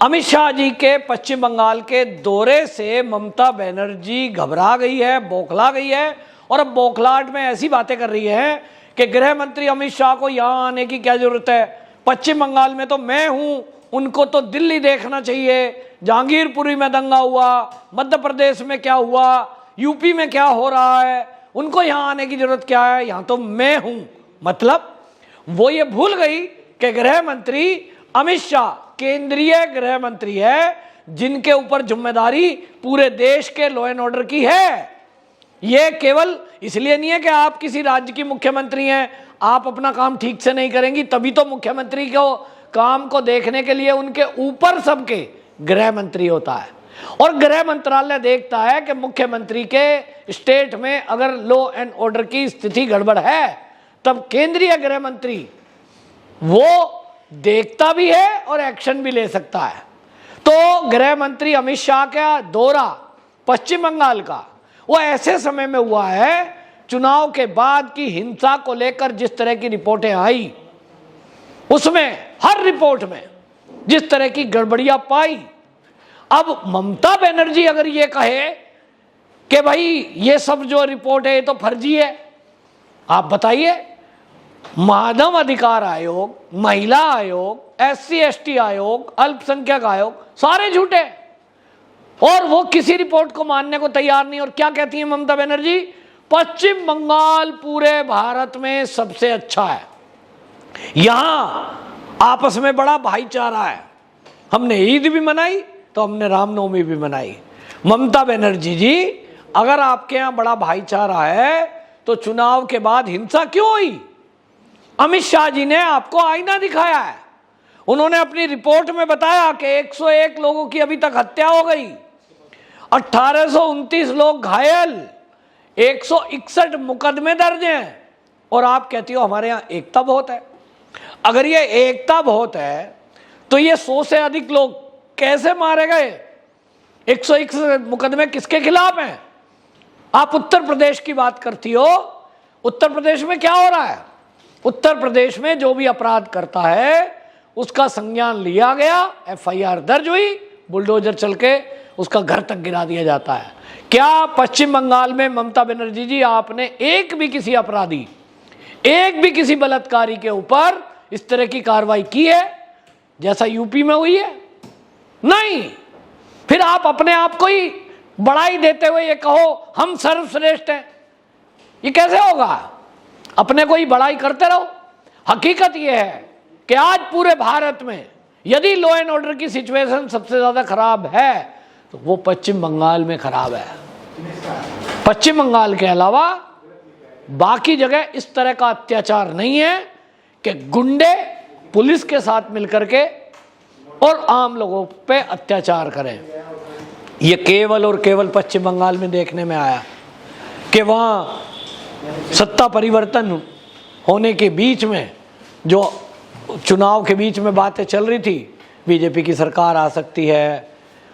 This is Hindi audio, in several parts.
अमित शाह जी के पश्चिम बंगाल के दौरे से ममता बनर्जी घबरा गई है, बौखला गई है और अब बौखलाहट में ऐसी बातें कर रही है कि गृह मंत्री अमित शाह को यहां आने की क्या जरूरत है, पश्चिम बंगाल में तो मैं हूं, उनको तो दिल्ली देखना चाहिए, जहांगीरपुरी में दंगा हुआ, मध्य प्रदेश में क्या हुआ, यूपी में क्या हो रहा है, उनको यहां आने की जरूरत क्या है, यहां तो मैं हूं। मतलब वो ये भूल गई कि गृह मंत्री अमित शाह केंद्रीय गृह मंत्री है, जिनके ऊपर जिम्मेदारी पूरे देश के लॉ एंड ऑर्डर की है। ये केवल इसलिए नहीं है कि आप किसी राज्य की मुख्यमंत्री हैं, आप अपना काम ठीक से नहीं करेंगी तभी तो मुख्यमंत्री को काम को देखने के लिए उनके ऊपर सबके गृह मंत्री होता है और गृह मंत्रालय देखता है कि मुख्यमंत्री के स्टेट में अगर लॉ एंड ऑर्डर की स्थिति गड़बड़ है तब केंद्रीय गृह मंत्री वो देखता भी है और एक्शन भी ले सकता है। तो गृह मंत्री अमित शाह का दौरा पश्चिम बंगाल का वो ऐसे समय में हुआ है, चुनाव के बाद की हिंसा को लेकर जिस तरह की रिपोर्टें आई उसमें हर रिपोर्ट में जिस तरह की गड़बड़ियां पाई, अब ममता बनर्जी अगर ये कहे कि भाई ये सब जो रिपोर्ट है ये तो फर्जी है, आप बताइए, मानव अधिकार आयोग, महिला आयोग, SC ST आयोग, अल्पसंख्यक आयोग सारे झूठे और वो किसी रिपोर्ट को मानने को तैयार नहीं। और क्या कहती है ममता बनर्जी, पश्चिम बंगाल पूरे भारत में सबसे अच्छा है, यहां आपस में बड़ा भाईचारा है, हमने ईद भी मनाई तो हमने रामनवमी भी मनाई। ममता बनर्जी जी, अगर आपके यहां बड़ा भाईचारा है तो चुनाव के बाद हिंसा क्यों हुई? अमित शाह जी ने आपको आईना दिखाया है, उन्होंने अपनी रिपोर्ट में बताया कि 101 लोगों की अभी तक हत्या हो गई, 1829 लोग घायल, 161 मुकदमे दर्ज हैं और आप कहती हो हमारे यहां एकता बहुत है। अगर ये एकता बहुत है तो ये 100 से अधिक लोग कैसे मारे गए? 161 मुकदमे किसके खिलाफ हैं? आप उत्तर प्रदेश की बात करती हो, उत्तर प्रदेश में क्या हो रहा है? उत्तर प्रदेश में जो भी अपराध करता है उसका संज्ञान लिया गया, FIR दर्ज हुई, बुलडोजर चल के उसका घर तक गिरा दिया जाता है। क्या पश्चिम बंगाल में ममता बनर्जी जी आपने एक भी किसी अपराधी, एक भी किसी बलात्कारी के ऊपर इस तरह की कार्रवाई की है जैसा यूपी में हुई है? नहीं। फिर आप अपने आप को ही बड़ाई देते हुए ये कहो हम सर्वश्रेष्ठ हैं, ये कैसे होगा? अपने को ही बड़ाई करते रहो। हकीकत यह है कि आज पूरे भारत में यदि लॉ एंड ऑर्डर की सिचुएशन सबसे ज्यादा खराब है तो वो पश्चिम बंगाल में खराब है। पश्चिम बंगाल के अलावा बाकी जगह इस तरह का अत्याचार नहीं है कि गुंडे पुलिस के साथ मिलकर के और आम लोगों पे अत्याचार करें। ये केवल और केवल पश्चिम बंगाल में देखने में आया कि वहाँ सत्ता परिवर्तन होने के बीच में जो चुनाव के बीच में बातें चल रही थी, बीजेपी की सरकार आ सकती है,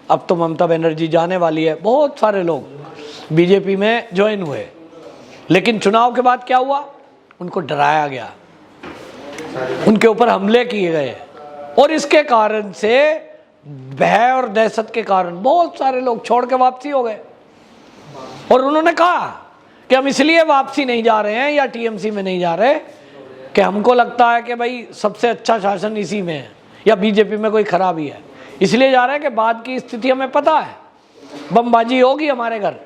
अब तो ममता बनर्जी जाने वाली है, बहुत सारे लोग बीजेपी में ज्वाइन हुए, लेकिन चुनाव के बाद क्या हुआ? उनको डराया गया, उनके ऊपर हमले किए गए और इसके कारण से भय और दहशत के कारण बहुत सारे लोग छोड़ के वापसी हो गए। और उन्होंने कहा कि हम इसलिए वापसी नहीं जा रहे हैं या TMC में नहीं जा रहे कि हमको लगता है कि भाई सबसे अच्छा शासन इसी में है या बीजेपी में कोई खराबी है, इसलिए जा रहे हैं कि बाद की स्थिति हमें पता है, बमबाजी होगी हमारे घर,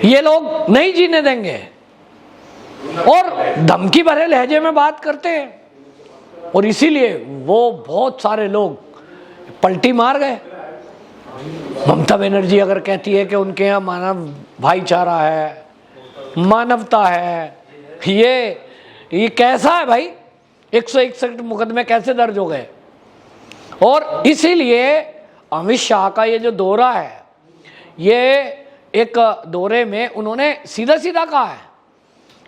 ये लोग नहीं जीने देंगे और धमकी भरे लहजे में बात करते हैं और इसीलिए वो बहुत सारे लोग पलटी मार गए। ममता बनर्जी अगर कहती है कि उनके यहाँ मानव भाईचारा है, मानवता है, ये कैसा है भाई? 161 मुकदमे कैसे दर्ज हो गए? और इसीलिए अमित शाह का ये जो दौरा है, ये एक दौरे में उन्होंने सीधा सीधा कहा है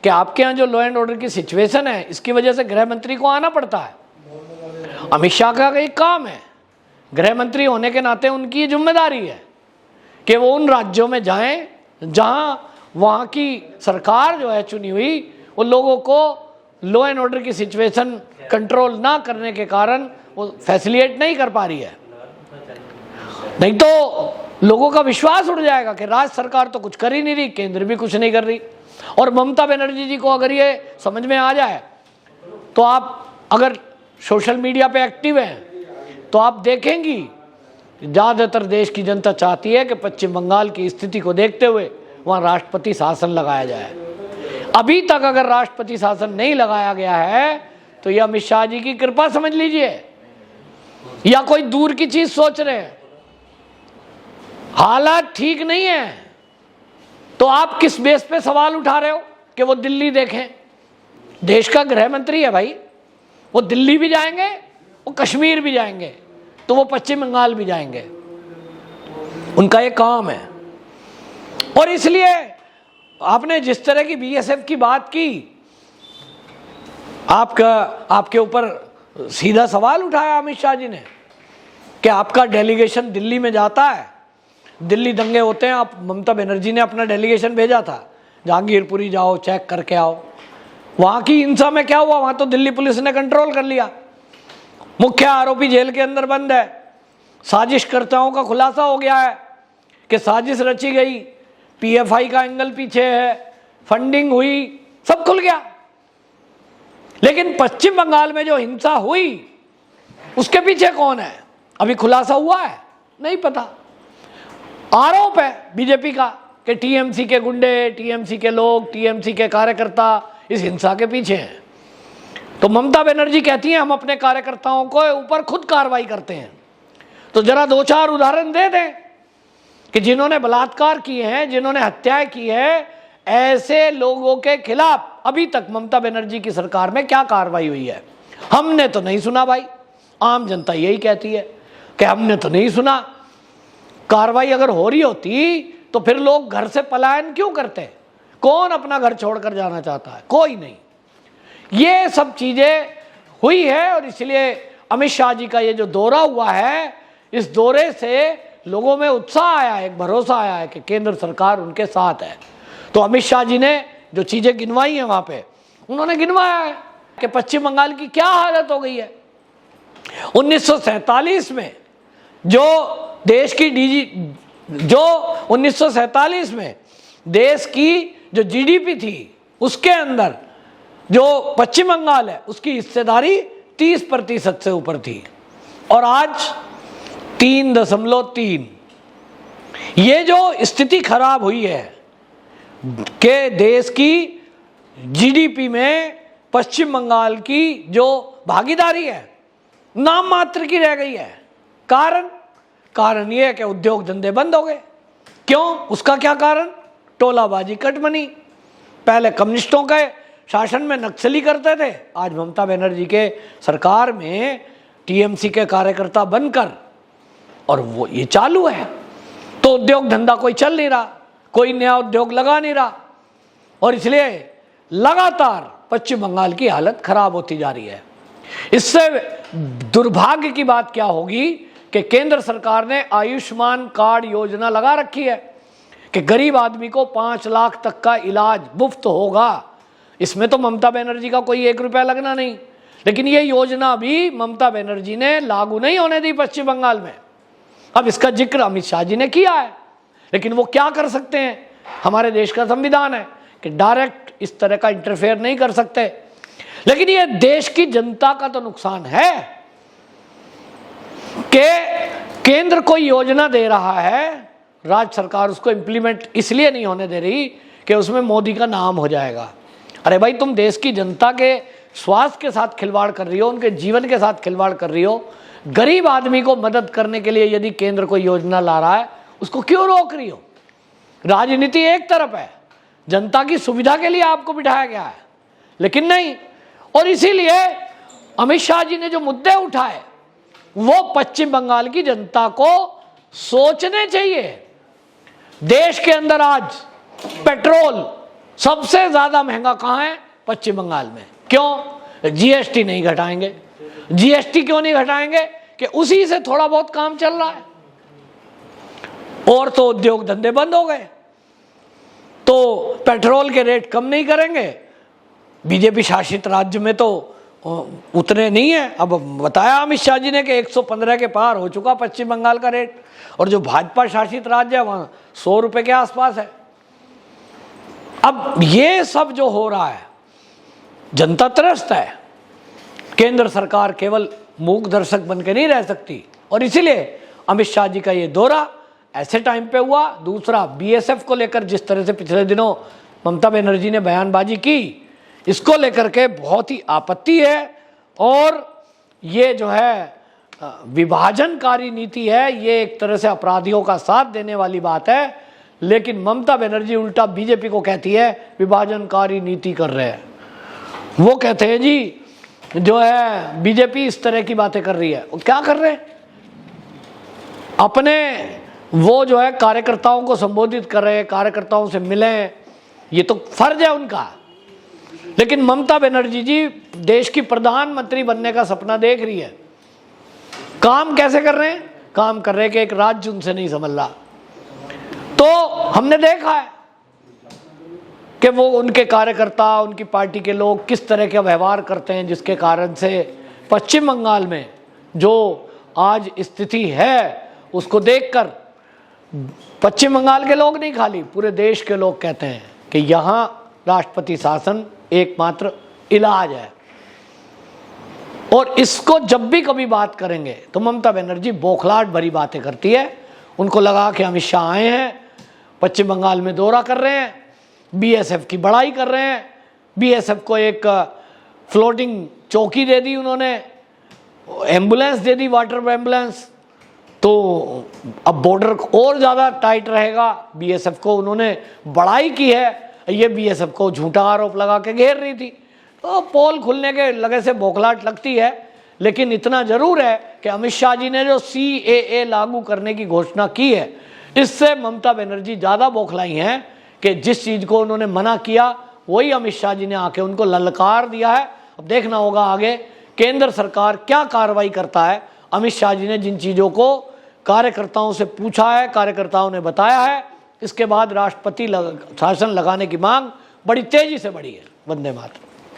कि आपके यहाँ जो लॉ एंड ऑर्डर की सिचुएशन है इसकी वजह से गृह मंत्री को आना पड़ता है। अमित शाह का एक काम है, गृह मंत्री होने के नाते उनकी ये जिम्मेदारी है कि वो उन राज्यों में जाएं जहां वहां की सरकार जो है चुनी हुई वो लोगों को लॉ एंड ऑर्डर की सिचुएशन कंट्रोल ना करने के कारण वो फैसिलिटेट नहीं कर पा रही है। नहीं तो लोगों का विश्वास उड़ जाएगा कि राज्य सरकार तो कुछ कर ही नहीं रही, केंद्र भी कुछ नहीं कर रही। और ममता बनर्जी जी को अगर ये समझ में आ जाए तो आप अगर सोशल मीडिया पे एक्टिव हैं तो आप देखेंगी ज़्यादातर देश की जनता चाहती है कि पश्चिम बंगाल की स्थिति को देखते हुए वहाँ राष्ट्रपति शासन लगाया जाए। अभी तक अगर राष्ट्रपति शासन नहीं लगाया गया है तो यह अमित शाह जी की कृपा समझ लीजिए या कोई दूर की चीज सोच रहे हैं। हालात ठीक नहीं है तो आप किस बेस पे सवाल उठा रहे हो कि वो दिल्ली देखें? देश का गृह मंत्री है भाई, वो दिल्ली भी जाएंगे, वो कश्मीर भी जाएंगे, तो वो पश्चिम बंगाल भी जाएंगे, उनका ये काम है। और इसलिए आपने जिस तरह की बीएसएफ की बात की, आपके ऊपर सीधा सवाल उठाया अमित शाह जी ने कि आपका डेलीगेशन दिल्ली में जाता है, दिल्ली दंगे होते हैं, आप ममता बनर्जी ने अपना डेलीगेशन भेजा था जहांगीरपुरी जाओ चेक करके आओ। वहाँ की हिंसा में क्या हुआ? वहाँ तो दिल्ली पुलिस ने कंट्रोल कर लिया, मुख्य आरोपी जेल के अंदर बंद है, साजिशकर्ताओं का खुलासा हो गया है कि साजिश रची गई, पीएफआई का एंगल पीछे है, फंडिंग हुई, सब खुल गया। लेकिन पश्चिम बंगाल में जो हिंसा हुई उसके पीछे कौन है अभी खुलासा हुआ है? नहीं पता। आरोप है बीजेपी का कि टीएमसी के गुंडे, टीएमसी के लोग, टीएमसी के कार्यकर्ता इस हिंसा के पीछे हैं। तो ममता बनर्जी कहती हैं हम अपने कार्यकर्ताओं को ऊपर खुद कार्रवाई करते हैं। तो जरा दो चार उदाहरण दे दें कि जिन्होंने बलात्कार किए हैं, जिन्होंने हत्याएं की है, ऐसे लोगों के खिलाफ अभी तक ममता बनर्जी की सरकार में क्या कार्रवाई हुई है? हमने तो नहीं सुना भाई। आम जनता यही कहती है कि हमने तो नहीं सुना। कार्रवाई अगर हो रही होती तो फिर लोग घर से पलायन क्यों करते? कौन अपना घर छोड़कर जाना चाहता है? कोई नहीं। ये सब चीजें हुई है और इसलिए अमित शाह जी का ये जो दौरा हुआ है, इस दौरे से लोगों में उत्साह आया है, एक भरोसा आया है कि केंद्र सरकार उनके साथ है। तो अमित शाह जी ने जो चीजें गिनवाई हैं वहां पे, उन्होंने गिनवाया है कि पश्चिम बंगाल की क्या हालत हो गई है। 1947 में जो देश की जो 1947 में देश की जो जीडीपी थी उसके अंदर जो पश्चिम बंगाल है उसकी हिस्सेदारी 30% से ऊपर थी और आज 3.3। ये जो स्थिति खराब हुई है कि देश की जीडीपी में पश्चिम बंगाल की जो भागीदारी है नाम मात्र की रह गई है। कारण ये है कि उद्योग धंधे बंद हो गए। क्यों? उसका क्या कारण? टोलाबाजी, कटमनी। पहले कम्युनिस्टों के शासन में नक्सली करते थे, आज ममता बनर्जी के सरकार में टीएमसी के कार्यकर्ता बनकर और वो ये चालू है। तो उद्योग धंधा कोई चल नहीं रहा, कोई नया उद्योग लगा नहीं रहा और इसलिए लगातार पश्चिम बंगाल की हालत खराब होती जा रही है। इससे दुर्भाग्य की बात क्या होगी कि केंद्र सरकार ने आयुष्मान कार्ड योजना लगा रखी है कि गरीब आदमी को 5 लाख तक का इलाज मुफ्त होगा। इसमें तो ममता बनर्जी का कोई 1 रुपया लगना नहीं, लेकिन ये योजना भी ममता बनर्जी ने लागू नहीं होने दी पश्चिम बंगाल में। अब इसका जिक्र अमित शाह जी ने किया है, लेकिन वो क्या कर सकते हैं? हमारे देश का संविधान है कि डायरेक्ट इस तरह का इंटरफेयर नहीं कर सकते। लेकिन ये देश की जनता का तो नुकसान है कि केंद्र कोई योजना दे रहा है, राज्य सरकार उसको इंप्लीमेंट इसलिए नहीं होने दे रही कि उसमें मोदी का नाम हो जाएगा। अरे भाई, तुम देश की जनता के स्वास्थ्य के साथ खिलवाड़ कर रही हो, उनके जीवन के साथ खिलवाड़ कर रही हो। गरीब आदमी को मदद करने के लिए यदि केंद्र कोई योजना ला रहा है, उसको क्यों रोक रही हो? राजनीति एक तरफ है, जनता की सुविधा के लिए आपको बिठाया गया है, लेकिन नहीं। और इसीलिए अमित शाह जी ने जो मुद्दे उठाए वो पश्चिम बंगाल की जनता को सोचने चाहिए। देश के अंदर आज पेट्रोल सबसे ज्यादा महंगा कहां है? पश्चिम बंगाल में। क्यों? जीएसटी नहीं घटाएंगे। जीएसटी क्यों नहीं घटाएंगे? कि उसी से थोड़ा बहुत काम चल रहा है और तो उद्योग धंधे बंद हो गए। तो पेट्रोल के रेट कम नहीं करेंगे। बीजेपी शासित राज्य में तो उतने नहीं है। अब बताया अमित शाह जी ने कि 115 के पार हो चुका पश्चिम बंगाल का रेट, और जो भाजपा शासित राज्य है वहाँ 100 रुपये के आसपास है। अब ये सब जो हो रहा है, जनता त्रस्त है। केंद्र सरकार केवल मूक दर्शक बन के नहीं रह सकती, और इसीलिए अमित शाह जी का ये दौरा ऐसे टाइम पे हुआ। दूसरा, बीएसएफ को लेकर जिस तरह से पिछले दिनों ममता बनर्जी ने बयानबाजी की, इसको लेकर के बहुत ही आपत्ति है। और ये जो है विभाजनकारी नीति है, ये एक तरह से अपराधियों का साथ देने वाली बात है। लेकिन ममता बनर्जी उल्टा बीजेपी को कहती है विभाजनकारी नीति कर रहे हैं। वो कहते हैं जी जो है बीजेपी इस तरह की बातें कर रही है। वो क्या कर रहे हैं? अपने वो जो है कार्यकर्ताओं को संबोधित कर रहे हैं, कार्यकर्ताओं से मिले, ये तो फर्ज है उनका। लेकिन ममता बनर्जी जी देश की प्रधानमंत्री बनने का सपना देख रही है। काम कैसे कर रहे हैं? काम कर रहे हैं कि एक राज्य उनसे नहीं संभल रहा। तो हमने देखा है कि वो उनके कार्यकर्ता, उनकी पार्टी के लोग किस तरह का व्यवहार करते हैं, जिसके कारण से पश्चिम बंगाल में जो आज स्थिति है उसको देखकर पश्चिम बंगाल के लोग नहीं, खाली पूरे देश के लोग कहते हैं कि यहाँ राष्ट्रपति शासन एकमात्र इलाज है। और इसको जब भी कभी बात करेंगे तो ममता बनर्जी बौखलाहट भरी बातें करती है। उनको लगा कि अमित शाह आए हैं, पश्चिम बंगाल में दौरा कर रहे हैं, बीएसएफ की बड़ाई कर रहे हैं, बीएसएफ को एक फ्लोटिंग चौकी दे दी उन्होंने, एम्बुलेंस दे दी, वाटर एम्बुलेंस। तो अब बॉर्डर और ज़्यादा टाइट रहेगा। बीएसएफ को उन्होंने बड़ाई की है, ये बीएसएफ को झूठा आरोप लगा के घेर रही थी। तो पोल खुलने के लगे से बौखलाहट लगती है। लेकिन इतना जरूर है कि अमित शाह जी ने जो CAA लागू करने की घोषणा की है, इससे ममता बनर्जी ज़्यादा बौखलाई हैं कि जिस चीज़ को उन्होंने मना किया वही अमित शाह जी ने आके उनको ललकार दिया है। अब देखना होगा आगे केंद्र सरकार क्या कार्रवाई करता है। अमित शाह जी ने जिन चीज़ों को कार्यकर्ताओं से पूछा है, कार्यकर्ताओं ने बताया है, इसके बाद राष्ट्रपति शासन लगाने की मांग बड़ी तेजी से बढ़ी है। वंदे मातरम।